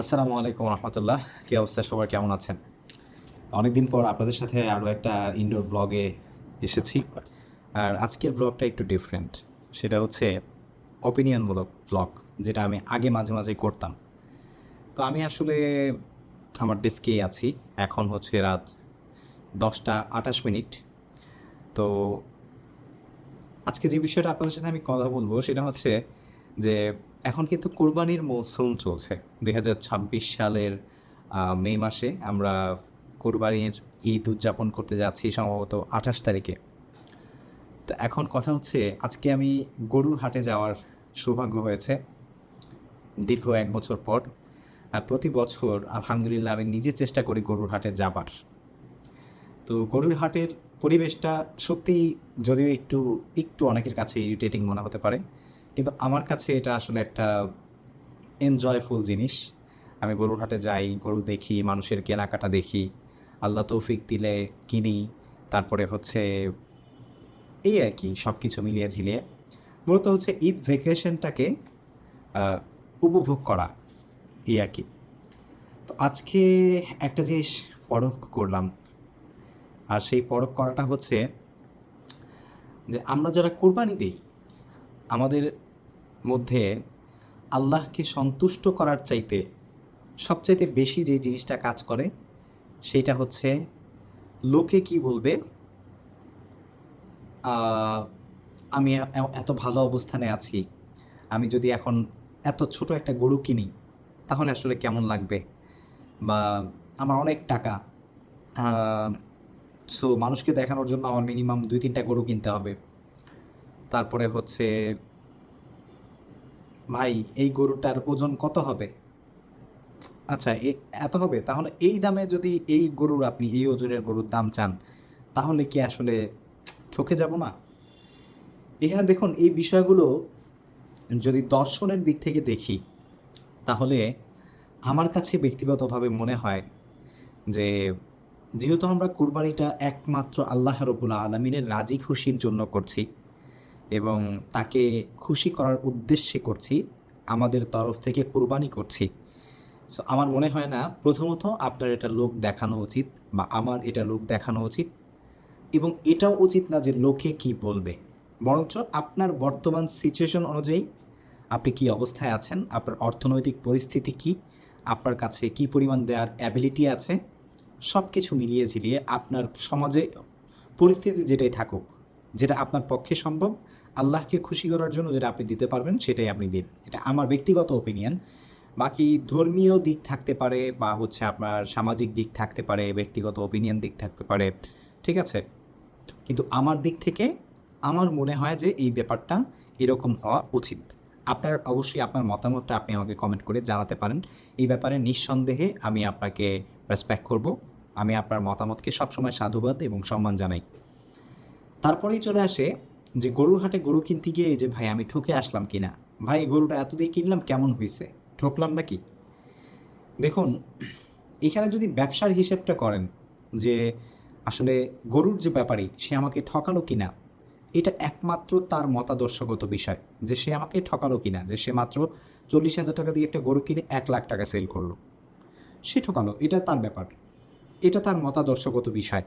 আসসালামু আলাইকুম রহমতুল্লাহ। কী অবস্থা, সবার কেমন আছেন? অনেকদিন পর আপনাদের সাথে আরও একটা ইনডোর ব্লগে এসেছি। আর আজকের ব্লগটা একটু ডিফারেন্ট। সেটা হচ্ছে অপিনিয়নমূলক ব্লগ, যেটা আমি আগে মাঝে মাঝে করতাম। তো আমি আসলে আমার ডেস্কেই আছি। এখন হচ্ছে রাত 10টা 28 মিনিট। তো আজকে যে বিষয়টা আপনাদের সাথে আমি কথা বলবো সেটা হচ্ছে যে এখন কিন্তু কোরবানির মৌসুম চলছে। 2026 সালের মে মাসে আমরা কোরবানির ঈদ উদযাপন করতে যাচ্ছি সম্ভবত 28 তারিখে। তো এখন কথা হচ্ছে, আজকে আমি গরুর হাটে যাওয়ার সৌভাগ্য হয়েছে দীর্ঘ 1 বছর পর। আর প্রতি বছর আলহামদুলিল্লাহ আমি নিজে চেষ্টা করি গরুর হাটে যাবার। তো গরুর হাটের পরিবেশটা সত্যিই, যদিও একটু একটু অনেকের কাছে ইরিটেটিং মনে হতে পারে, কিন্তু আমার কাছে এটা আসলে একটা এনজয়ফুল জিনিস। আমি গরুর হাটে যাই, গরু দেখি, মানুষের কেনাকাটা দেখি, আল্লাহ তৌফিক দিলে কিনি। তারপরে হচ্ছে এই আর কি, সব কিছু মিলিয়ে ঝিলিয়ে মূলত হচ্ছে ঈদ ভ্যাকেশনটাকে উপভোগ করা, এই আর কি। তো আজকে একটা জিনিস পরখ করলাম, আর সেই পরখ করাটা হচ্ছে যে আমরা যারা কোরবানি দিই, আমাদের মধ্যে আল্লাহকে সন্তুষ্ট করার চাইতে সবচাইতে বেশি যে জিনিসটা কাজ করে সেইটা হচ্ছে লোকে কি বলবে। আহ, আমি এত ভালো অবস্থানে আছি, আমি যদি এখন এত ছোট একটা গরু কিনি তাহলে আসলে কেমন লাগবে, বা আমার অনেক টাকা, সো মানুষকে দেখানোর জন্য আমার মিনিমাম 2-3টা গরু কিনতে হবে। তারপরে হচ্ছে ভাই, এই গরুটার ওজন কত হবে? আচ্ছা, এত হবে, তাহলে এই দামে যদি এই গরুর, আপনি এই ওজনের গরুর দাম চান, তাহলে কি আসলে ঠকে যাব না? এখানে দেখুন, এই বিষয়গুলো যদি দর্শনের দিক থেকে দেখি, তাহলে আমার কাছে ব্যক্তিগতভাবে মনে হয় যে যেহেতু আমরা কুরবানিটা একমাত্র আল্লাহ রাব্বুল আলামিনের রাজি খুশির জন্য করছি এবং তাকে খুশি করার উদ্দেশ্যে করছি, আমাদের তরফ থেকে কুরবানি করছি। সো আমার মনে হয় না প্রথমত আপনার এটা লোক দেখানো উচিত, বা আমার এটা লোক দেখানো উচিত, এবং এটাও উচিত না যে লোকে কি বলবে। বরঞ্চ আপনার বর্তমান সিচুয়েশন অনুযায়ী আপনি কি অবস্থায় আছেন, আপনার অর্থনৈতিক পরিস্থিতি কি, আপনার কাছে কি পরিমাণ দেওয়ার অ্যাবিলিটি আছে, সব কিছু মিলিয়ে ঝিলিয়ে আপনার সমাজে পরিস্থিতি যেটাই থাকুক, যেটা আপনার পক্ষে সম্ভব, আল্লাহকে খুশি করার জন্য যেটা আপনি দিতে পারবেন সেটাই আপনি দিন। এটা আমার ব্যক্তিগত ওপিনিয়ন। বাকি ধর্মীয় দিক থাকতে পারে, বা হচ্ছে আপনার সামাজিক দিক থাকতে পারে, ব্যক্তিগত ওপিনিয়ন দিক থাকতে পারে, ঠিক আছে। কিন্তু আমার দিক থেকে আমার মনে হয় যে এই ব্যাপারটা এরকম হওয়া উচিত। আপনার অবশ্যই আপনার মতামতটা আপনি আমাকে কমেন্ট করে জানাতে পারেন। এই ব্যাপারে নিঃসন্দেহে আমি আপনাকে রেসপেক্ট করব। আমি আপনার মতামতকে সবসময় সাধুবাদ এবং সম্মান জানাই। তারপরেই চলে আসে যে গরুর হাটে গরু কিনতে গিয়ে এই যে ভাই আমি ঠকে আসলাম কিনা, ভাই গরুটা এত দিয়ে কিনলাম কেমন হয়েছে, ঠকলাম নাকি? দেখুন, এখানে যদি ব্যবসার হিসেবটা করেন যে আসলে গরুর যে ব্যাপারী সে আমাকে ঠকালো কিনা, এটা একমাত্র তার মতাদর্শগত বিষয়, যে সে আমাকে ঠকালো কিনা, যে সে মাত্র 40,000 টাকা দিয়ে একটা গরু কিনে 1 লাখ টাকা সেল করলো, সে ঠকালো, এটা তার ব্যাপার, এটা তার মতাদর্শগত বিষয়।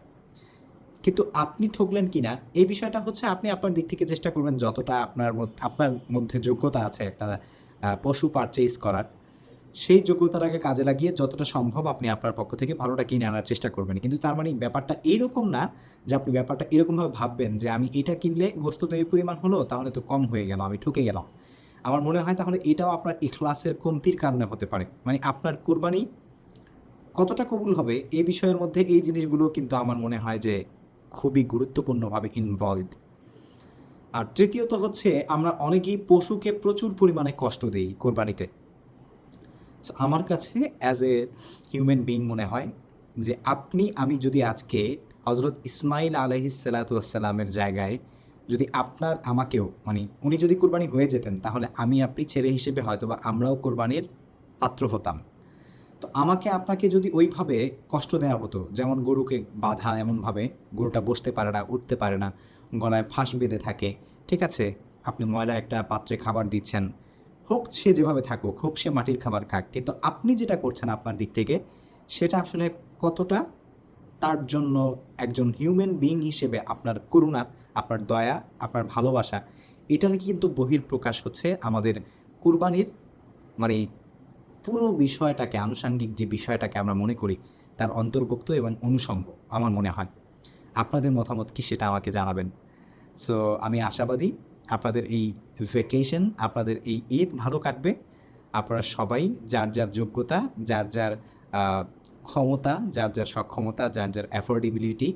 কিন্তু আপনি ঠকলেন কিনা এই বিষয়টা হচ্ছে আপনি আপনার দিক থেকে চেষ্টা করবেন যতটা আপনার মধ্যে যোগ্যতা আছে একটা পশু পারচেজ করার, সেই যোগ্যতাটাকে কাজে লাগিয়ে যতটা সম্ভব আপনি আপনার পক্ষ থেকে ভালোটা কিনে আনার চেষ্টা করবেন। কিন্তু তার মানে ব্যাপারটা এইরকম না যে আপনি ব্যাপারটা এরকমভাবে ভাববেন যে আমি এটা কিনলে বস্তুত এই পরিমাণ হলো, তাহলে তো কম হয়ে গেল, আমি ঠকে গেলাম। আমার মনে হয় তাহলে এটাও আপনার ইখলাসের কমতির কারণে হতে পারে। মানে আপনার কোরবানি কতটা কবুল হবে এই বিষয়ের মধ্যে এই জিনিসগুলো কিন্তু আমার মনে হয় যে খুবই গুরুত্বপূর্ণভাবে ইনভলভড। আর তৃতীয়ত হচ্ছে, আমরা অনেকেই পশুকে প্রচুর পরিমাণে কষ্ট দিই কোরবানিতে। সো আমার কাছে অ্যাজ এ হিউম্যান বিইং মনে হয় যে আমি যদি আজকে হজরত ইসমাইল আলাইহিসসালামের জায়গায় যদি আমাকেও, মানে উনি যদি কোরবানি হয়ে যেতেন, তাহলে আপনি ছেলে হিসেবে হয়তোবা আমরাও কোরবানির পাত্র হতাম। তো আমাকে আপনাকে যদি ওইভাবে কষ্ট দেওয়া হতো, যেমন গরুকে বাঁধা এমনভাবে, গরুটা বসতে পারে না, উঠতে পারে না, গলায় ফাঁস বেঁধে থাকে, ঠিক আছে, আপনি ময়লা একটা পাত্রে খাবার দিচ্ছেন, হোক সে যেভাবে থাকুক, হোক সে মাটির খাবার খাক, কিন্তু আপনি যেটা করছেন আপনার দিক থেকে সেটা আসলে কতটা তার জন্য একজন হিউম্যান বিইং হিসেবে আপনার করুণা, আপনার দয়া, আপনার ভালোবাসা, এটার কিন্তু বহিঃপ্রকাশ হচ্ছে আমাদের কুরবানির মানে পুরো বিষয়টাকে, আনুষাঙ্গিক যে বিষয়টাকে আমরা মনে করি তার অন্তর্ভুক্ত এবং অনুষঙ্গ আমার মনে হয়। আপনাদের মতামত কি সেটা আমাকে জানাবেন। সো আমি আশাবাদী আপনাদের এই ভ্যাকেশন, আপনাদের এই ঈদ ভালো কাটবে। আপনারা সবাই যার যার যোগ্যতা, যার যার ক্ষমতা, যার যার সক্ষমতা, যার যার অ্যাফোর্ডেবিলিটি,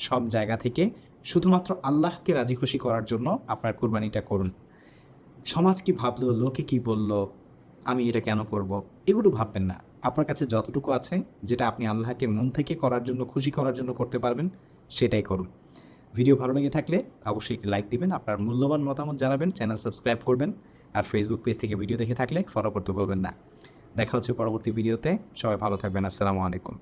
সব জায়গা থেকে শুধুমাত্র আল্লাহকে রাজি খুশি করার জন্য আপনার কুরবানিটা করুন। সমাজ কি ভাবলো, লোকে কি বলল, আমি এটা কেন করব, এগুলো ভাববেন না। আপনার কাছে যতটুকু আছে, যেটা আপনি আল্লাহকে মন থেকে করার জন্য, খুশি করার জন্য করতে পারবেন, সেটাই করুন। ভিডিও ভালো লেগে থাকলে অবশ্যই একটি লাইক দিবেন, আপনার মূল্যবান মতামত জানাবেন, চ্যানেল সাবস্ক্রাইব করবেন, আর ফেসবুক পেজ থেকে ভিডিও দেখে থাকলে ফলো করতে বলবেন না। দেখা হচ্ছে পরবর্তী ভিডিওতে। সবাই ভালো থাকবেন। আসসালামু আলাইকুম।